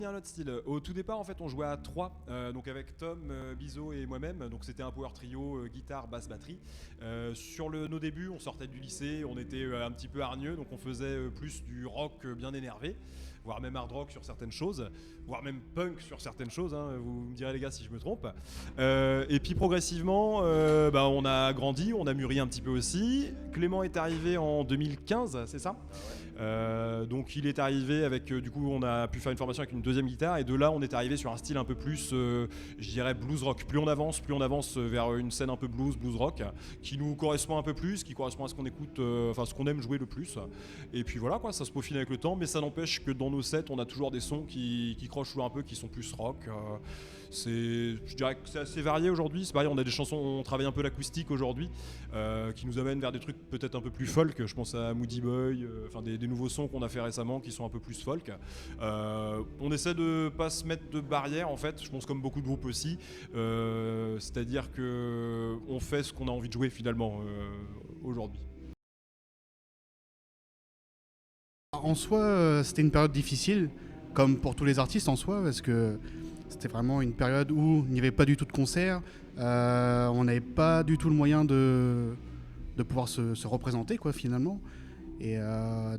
Un autre style. Au tout départ, en fait, on jouait à trois, donc avec Tom, Bizo et moi-même. Donc c'était un power trio, guitare, basse, batterie. Sur nos débuts, on sortait du lycée, on était un petit peu hargneux, donc on faisait plus du rock bien énervé, voire même hard rock sur certaines choses, voire même punk sur certaines choses. Hein, vous me direz les gars si je me trompe. Et puis progressivement, on a grandi, on a mûri un petit peu aussi. Clément est arrivé en 2015, c'est ça ? Donc il est arrivé avec, du coup on a pu faire une formation avec une deuxième guitare et de là on est arrivé sur un style un peu plus, je dirais blues rock. Plus on avance vers une scène un peu blues rock, qui nous correspond un peu plus, qui correspond à ce qu'on écoute, ce qu'on aime jouer le plus. Et puis voilà quoi, ça se peaufine avec le temps, mais ça n'empêche que dans nos sets on a toujours des sons qui crochent toujours un peu, qui sont plus rock. Je dirais que c'est assez varié aujourd'hui. C'est pareil, on a des chansons, on travaille un peu l'acoustique aujourd'hui, qui nous amènent vers des trucs peut-être un peu plus folk. Je pense à Moody Boy, des nouveaux sons qu'on a fait récemment qui sont un peu plus folk. On essaie de pas se mettre de barrières en fait. Je pense comme beaucoup de groupes aussi. C'est-à-dire que on fait ce qu'on a envie de jouer finalement aujourd'hui. En soi, c'était une période difficile, comme pour tous les artistes en soi, parce que c'était vraiment une période où il n'y avait pas du tout de concerts, on n'avait pas du tout le moyen de pouvoir se représenter quoi, finalement. Et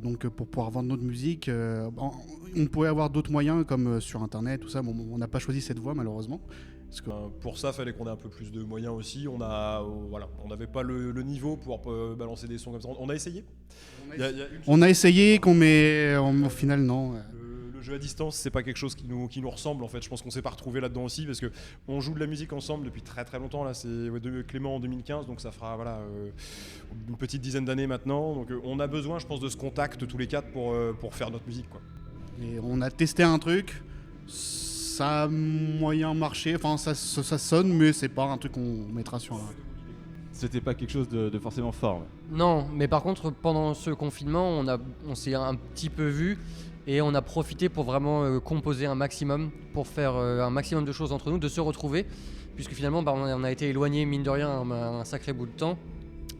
donc pour pouvoir vendre notre musique, on pourrait avoir d'autres moyens comme sur internet, tout ça. Bon, on n'a pas choisi cette voie malheureusement. Parce que pour ça, il fallait qu'on ait un peu plus de moyens aussi. On n'avait pas le niveau pour balancer des sons comme ça. On a essayé. On a essayé, mais au final non. Le jeu à distance, c'est pas quelque chose qui nous ressemble en fait. Je pense qu'on s'est pas retrouvé là-dedans aussi parce que on joue de la musique ensemble depuis très très longtemps. Là, c'est de Clément en 2015, donc ça fera une petite dizaine d'années maintenant. Donc on a besoin, je pense, de ce contact tous les quatre pour faire notre musique quoi. Et on a testé un truc. Ça a moyen marché, enfin ça sonne, mais c'est pas un truc qu'on mettra sur un... C'était pas quelque chose de forcément fort. Ouais. Non, mais par contre, pendant ce confinement, on s'est un petit peu vu et on a profité pour vraiment composer un maximum, pour faire un maximum de choses entre nous, de se retrouver, puisque finalement, on a été éloignés, mine de rien, un sacré bout de temps.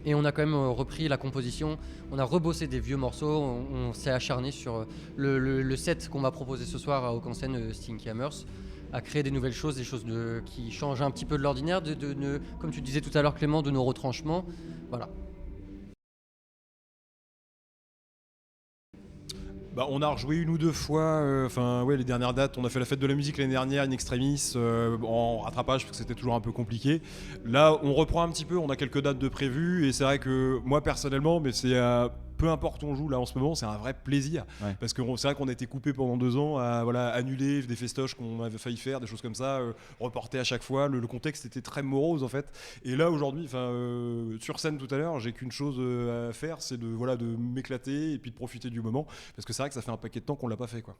Et on a quand même repris la composition, on a rebossé des vieux morceaux, on s'est acharné sur le set qu'on va proposer ce soir à Oak en Seine, Stinky Hammers, à créer des nouvelles choses, des choses qui changent un petit peu de l'ordinaire, comme tu disais tout à l'heure Clément, de nos retranchements. Voilà. On a rejoué une ou deux fois, les dernières dates, on a fait la fête de la musique l'année dernière, In Extremis, en rattrapage parce que c'était toujours un peu compliqué. Là, on reprend un petit peu, on a quelques dates de prévues et c'est vrai que moi personnellement, mais c'est peu importe où on joue là en ce moment, c'est un vrai plaisir. Ouais. Parce que c'est vrai qu'on a été coupé pendant 2 ans à annuler des festoches qu'on avait failli faire, des choses comme ça, reporter à chaque fois. Le contexte était très morose en fait. Et là aujourd'hui, sur scène tout à l'heure, j'ai qu'une chose à faire, c'est de m'éclater et puis de profiter du moment. Parce que c'est vrai que ça fait un paquet de temps qu'on l'a pas fait quoi.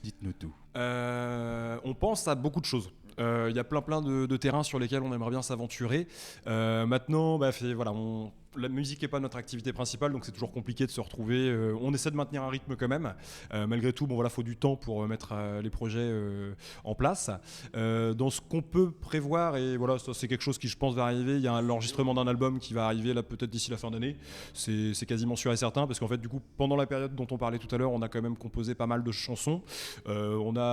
Dites-nous tout. On pense à beaucoup de choses. Il y a plein de terrains sur lesquels on aimerait bien s'aventurer. Maintenant, la musique n'est pas notre activité principale, donc c'est toujours compliqué de se retrouver. On essaie de maintenir un rythme quand même. Malgré tout, faut du temps pour mettre les projets en place. Dans ce qu'on peut prévoir, et voilà, ça, c'est quelque chose qui je pense va arriver, il y a l'enregistrement d'un album qui va arriver là peut-être d'ici la fin d'année. C'est quasiment sûr et certain, parce qu'en fait, du coup, pendant la période dont on parlait tout à l'heure, on a quand même composé pas mal de chansons. On a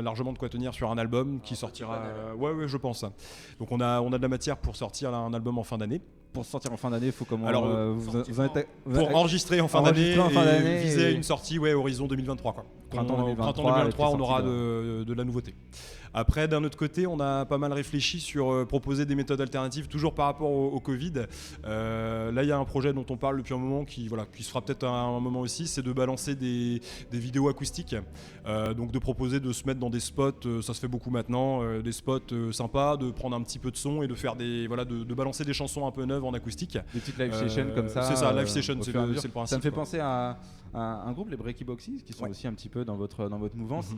largement de quoi tenir sur un album qui sortira. Ouais, je pense. Donc on a de la matière pour sortir un album en fin d'année. Pour sortir en fin d'année, il faut comment pour enregistrer en fin d'année et viser une sortie horizon 2023 quoi. Printemps 2023 on aura de la nouveauté. Après, d'un autre côté, on a pas mal réfléchi sur proposer des méthodes alternatives, toujours par rapport au Covid. Là, il y a un projet dont on parle depuis un moment qui se fera peut-être à un moment aussi, c'est de balancer des vidéos acoustiques. Donc de proposer de se mettre dans des spots, ça se fait beaucoup maintenant, des spots sympas, de prendre un petit peu de son et de faire de balancer des chansons un peu neuves en acoustique. Des petites live sessions comme ça. C'est ça, live session, c'est le principe. Ça me fait penser à un groupe, les Breaky Boxes, qui sont aussi un petit peu dans votre mouvance,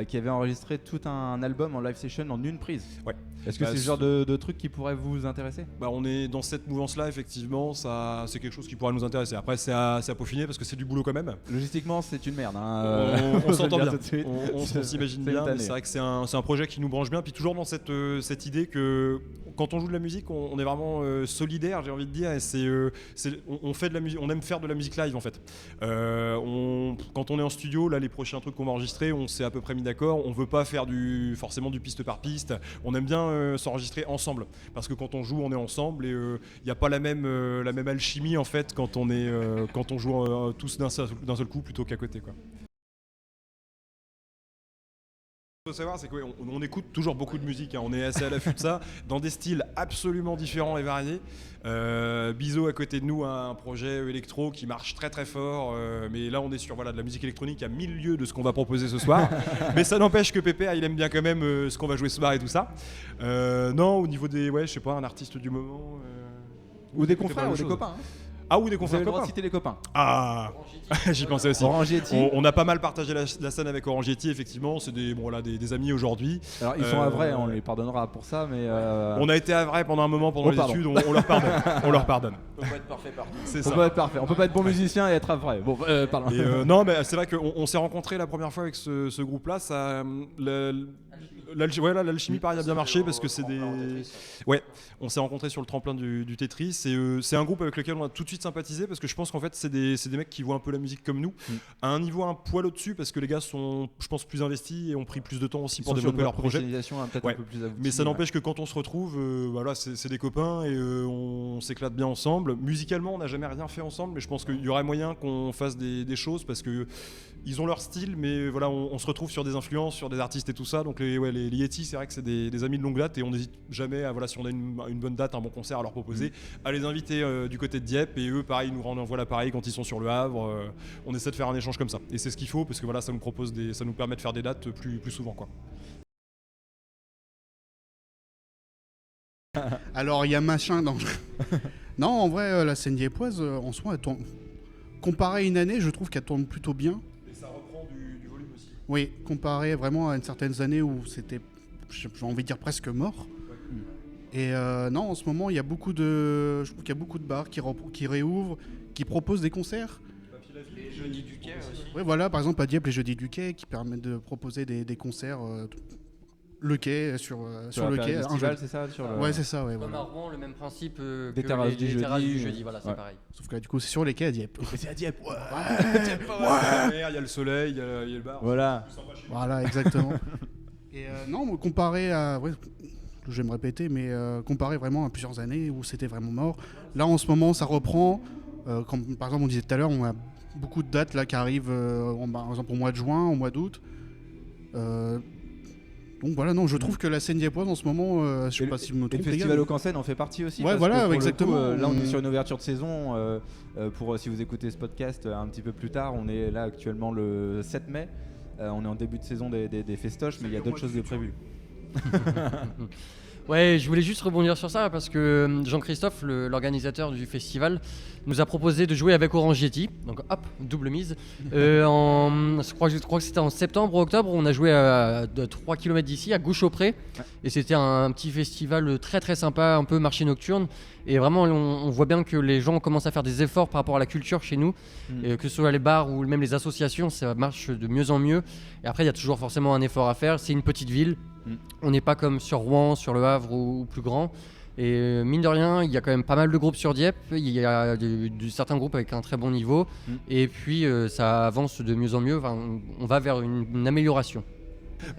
qui avait enregistré tout un album en live session en une prise. Ouais. Est-ce que c'est le genre de truc qui pourrait vous intéresser ? On est dans cette mouvance-là, effectivement, c'est quelque chose qui pourrait nous intéresser. Après, c'est à peaufiner parce que c'est du boulot quand même. Logistiquement, c'est une merde. On s'entend bien. On s'imagine bien, mais c'est vrai que c'est un projet qui nous branche bien. Puis toujours dans cette idée que quand on joue de la musique, on est vraiment solidaire, j'ai envie de dire, et on fait de la musique, on aime faire de la musique live en fait. Quand on est en studio, là les prochains trucs qu'on va enregistrer, on s'est à peu près mis d'accord, on veut pas faire forcément du piste par piste, on aime bien s'enregistrer ensemble, parce que quand on joue, on est ensemble et il n'y a pas la même alchimie en fait quand on joue tous d'un seul coup plutôt qu'à côté, quoi. Ce qu'il faut savoir, c'est qu'on écoute toujours beaucoup de musique, hein. On est assez à l'affût de ça, dans des styles absolument différents et variés. Bizo à côté de nous a un projet électro qui marche très très fort, mais là on est sur de la musique électronique à 1000 lieues de ce qu'on va proposer ce soir. Mais ça n'empêche que Pépé, il aime bien quand même ce qu'on va jouer ce soir et tout ça. Non, au niveau des, je sais pas, un artiste du moment. Ou des confrères ou des copains. Ah, ou des confrères. Vous avez le droit de citer les copains. Ah, j'y pensais aussi. Orangietti. On a pas mal partagé la scène avec Orangietti, effectivement. C'est des amis aujourd'hui. Alors ils sont à vrai, on les pardonnera pour ça, mais. On a été à vrai pendant un moment pendant les études, on leur pardonne. On leur pardonne. On peut pas être parfait partout. C'est ça. On peut pas être parfait. On peut pas être bon musicien et être à vrai. Bon, pardon. Non, mais c'est vrai qu'on s'est rencontrés la première fois avec ce groupe-là. L'alchimie pareil a bien marché parce que c'est des. Ouais, on s'est rencontrés sur le tremplin du Tetris. C'est un groupe avec lequel on a tout de suite sympathisé parce que je pense qu'en fait c'est des mecs qui voient un peu la musique comme nous, à un niveau un poil au-dessus parce que les gars sont, je pense, plus investis et ont pris plus de temps aussi pour développer leur projet. Peut-être un peu plus aboutie, mais ça n'empêche que quand on se retrouve, c'est des copains et on s'éclate bien ensemble. Musicalement, on n'a jamais rien fait ensemble, mais je pense qu'il y aurait moyen qu'on fasse des choses parce que ils ont leur style, mais voilà, on se retrouve sur des influences, sur des artistes et tout ça. Donc les Yeti, c'est vrai que c'est des amis de longue date et on n'hésite jamais à, si on a une bonne date, un bon concert à leur proposer, à les inviter du côté de Dieppe, et eux pareil nous renvoient l'appareil quand ils sont sur le Havre. On essaie de faire un échange comme ça et c'est ce qu'il faut parce que ça nous permet de faire des dates plus souvent, quoi. Alors il y a machin dans. Non, en vrai, la scène diepoise, en soi, elle tourne. Comparé à une année, je trouve qu'elle tourne plutôt bien. Et ça reprend du volume aussi. Oui, comparé vraiment à une certaine année où c'était, j'ai envie de dire, presque mort. Et non, en ce moment, je trouve qu'il y a beaucoup de bars qui réouvrent, qui proposent des concerts. Les jeudis du quai aussi. Oui, voilà, par exemple à Dieppe, les jeudis du quai qui permettent de proposer des concerts. Le quai, sur le quai. C'est ça Ouais, c'est ça. Ouais, Comme voilà. à Rouen, le même principe que des terrasses du jeudi, voilà, c'est pareil. Sauf que là, du coup, c'est sur les quais à Dieppe. C'est à Dieppe. Il y a le soleil, il y a le bar. Voilà, exactement. Et non, comparé à... Ouais, je vais me répéter, mais comparé vraiment à plusieurs années où c'était vraiment mort, là, en ce moment, ça reprend. Comme, par exemple, on disait tout à l'heure, on a beaucoup de dates là, qui arrivent, par exemple, au mois de juin, au mois d'août. Donc voilà, non, je trouve que la scène diepoise en ce moment, je sais pas si je me trompe. Et le festival au Cansen en fait partie aussi. Ouais, voilà, exactement. Coup, là, on est sur une ouverture de saison. Pour si vous écoutez ce podcast un petit peu plus tard, on est là actuellement le 7 mai. On est en début de saison des festoches, mais il y a d'autres choses de prévues. Ouais, je voulais juste rebondir sur ça parce que Jean-Christophe, l'organisateur du festival, nous a proposé de jouer avec Orangietti. Donc hop, double mise. Je crois que c'était en septembre ou octobre. On a joué à 3 km d'ici, à Gouche-au-Pré. Et c'était un petit festival très très sympa, un peu marché nocturne. Et vraiment, on voit bien que les gens commencent à faire des efforts par rapport à la culture chez nous. Et que ce soit les bars ou même les associations, ça marche de mieux en mieux. Et après, il y a toujours forcément un effort à faire. C'est une petite ville. On n'est pas comme sur Rouen, sur le Havre ou plus grand. Et mine de rien, il y a quand même pas mal de groupes sur Dieppe. Il y a certains groupes avec un très bon niveau. Et puis ça avance de mieux en mieux. Enfin, on va vers une amélioration.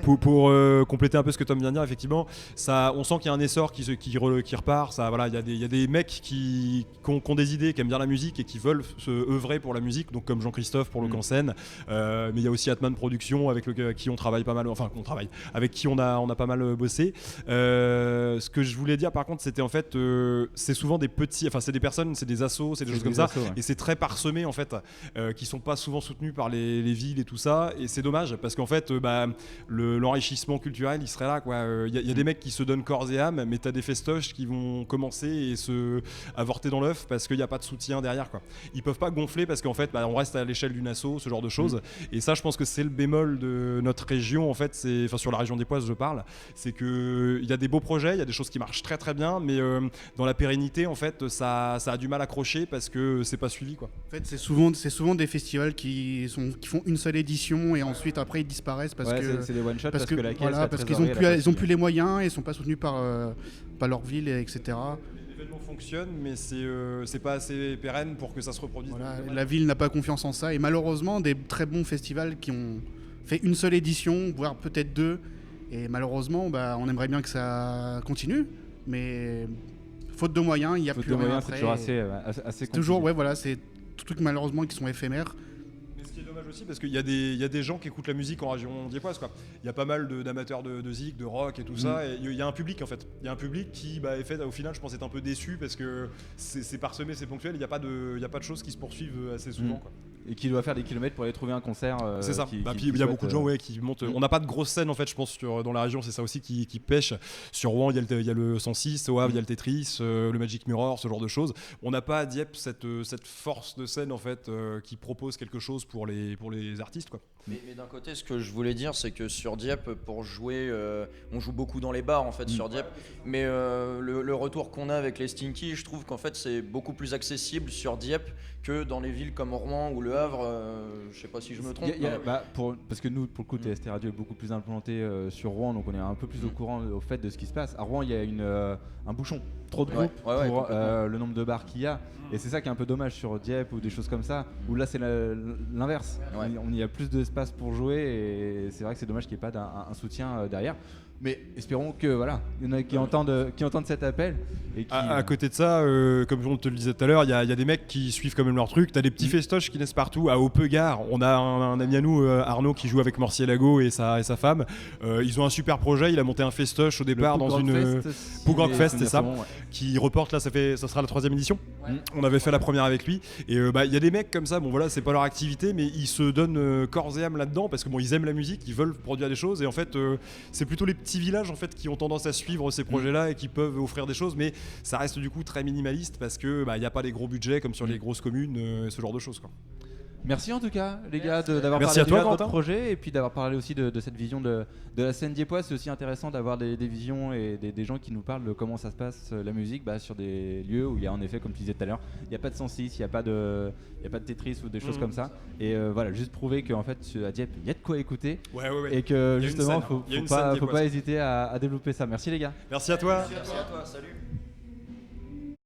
Pour compléter un peu ce que Tom vient de dire, effectivement, on sent qu'il y a un essor qui repart. Il y a des mecs qui ont des idées, qui aiment bien la musique et qui veulent se œuvrer pour la musique, donc comme Jean-Christophe pour le Cansen. Mais il y a aussi Atman Productions avec qui on travaille pas mal, avec qui on a pas mal bossé. Ce que je voulais dire par contre, c'était en fait, c'est souvent des petits, c'est des personnes, c'est des assos, c'est des choses comme ça, et c'est très parsemé en fait, qui sont pas souvent soutenus par les villes et tout ça, et c'est dommage parce qu'en fait, l'enrichissement culturel il serait là, quoi. Y a des mecs qui se donnent corps et âme, mais t'as des festoches qui vont commencer et se avorter dans l'œuf parce qu'il n'y a pas de soutien derrière, quoi. Ils peuvent pas gonfler parce qu'en fait on reste à l'échelle d'une asso, ce genre de choses. Et ça, je pense que c'est le bémol de notre région en fait, sur la région diepoise je parle, c'est que il y a des beaux projets, il y a des choses qui marchent très très bien, mais dans la pérennité en fait ça a du mal à accrocher parce que c'est pas suivi, quoi. En fait, c'est souvent des festivals qui font une seule édition et ensuite après ils disparaissent parce que des one shot parce que la caisse, voilà, la parce qu'ils trésorerie, ont elle a plus, pas les moyens, ils sont pas soutenus par leur ville, etc. L'événement fonctionne, mais c'est pas assez pérenne pour que ça se reproduise. Voilà, la ville n'a pas confiance en ça, et malheureusement, des très bons festivals qui ont fait une seule édition, voire peut-être 2, et malheureusement, on aimerait bien que ça continue, mais faute de moyens, il n'y a plus rien après. C'est toujours assez toujours, ouais, voilà, c'est tout trucs malheureusement qui sont éphémères. Mais ce qui est dommage aussi, parce qu'il y a des gens qui écoutent la musique en région diepoise, quoi. Il y a pas mal d'amateurs de zik, de rock et tout ça, et il y a un public en fait. Il y a un public qui est fait, au final, je pense, est un peu déçu parce que c'est parsemé, c'est ponctuel, il n'y a pas de choses qui se poursuivent assez souvent, quoi. Et qui doit faire des kilomètres pour aller trouver un concert. C'est ça. Puis il y a beaucoup de gens qui montent. On n'a pas de grosse scène en fait, je pense, dans la région. C'est ça aussi qui pêche. Sur Rouen, il y a le 106, au Havre, il y a le Tetris, le Magic Mirror, ce genre de choses. On n'a pas à Dieppe cette force de scène en fait qui propose quelque chose pour les artistes, quoi. Mais d'un côté, ce que je voulais dire, c'est que sur Dieppe, pour jouer, on joue beaucoup dans les bars en fait sur Dieppe. Mais le retour qu'on a avec les Stinky, je trouve qu'en fait c'est beaucoup plus accessible sur Dieppe que dans les villes comme Rouen ou Le Havre. Je sais pas si je me trompe. Parce que nous, pour le coup, TST Radio est beaucoup plus implanté sur Rouen, donc on est un peu plus au courant au fait de ce qui se passe. À Rouen, il y a un bouchon, trop de groupes pour le nombre de bars qu'il y a. Et c'est ça qui est un peu dommage sur Dieppe ou des choses comme ça, où là c'est l'inverse. Il y a plus d'espace pour jouer et c'est vrai que c'est dommage qu'il n'y ait pas un soutien derrière. Mais espérons que voilà, il y en a qui entendent cet appel. Et qui, à côté de ça, comme on te le disait tout à l'heure, il y a des mecs qui suivent quand même leur truc. T'as des petits festoches qui naissent partout. À Haut-Peugard, on a un ami à nous, Arnaud, qui joue avec Morcier Lago et sa femme. Ils ont un super projet. Il a monté un festoche au départ dans une Pougang Fest, c'est ça, qui reporte là. Ça sera la 3e édition. On avait fait la première avec lui. Et il y a des mecs comme ça. Bon voilà, c'est pas leur activité, mais ils se donnent corps et âme là-dedans parce que ils aiment la musique, ils veulent produire des choses. Et en fait, c'est plutôt les petits villages en fait qui ont tendance à suivre ces projets-là et qui peuvent offrir des choses, mais ça reste du coup très minimaliste parce que il n'y a pas les gros budgets comme sur les grosses communes et ce genre de choses, quoi. Merci en tout cas les gars d'avoir Merci parlé à toi, de votre projet et puis d'avoir parlé aussi de cette vision de la scène diepoise. C'est aussi intéressant d'avoir des visions et des gens qui nous parlent de comment ça se passe la musique sur des lieux où il y a en effet, comme tu disais tout à l'heure, il n'y a pas de 106, il n'y a pas de Tetris ou des choses comme ça. Et voilà, juste prouver qu'en fait à Dieppe il y a de quoi écouter et que justement faut pas hésiter à développer ça. Merci les gars. Merci à toi. Merci à toi, salut.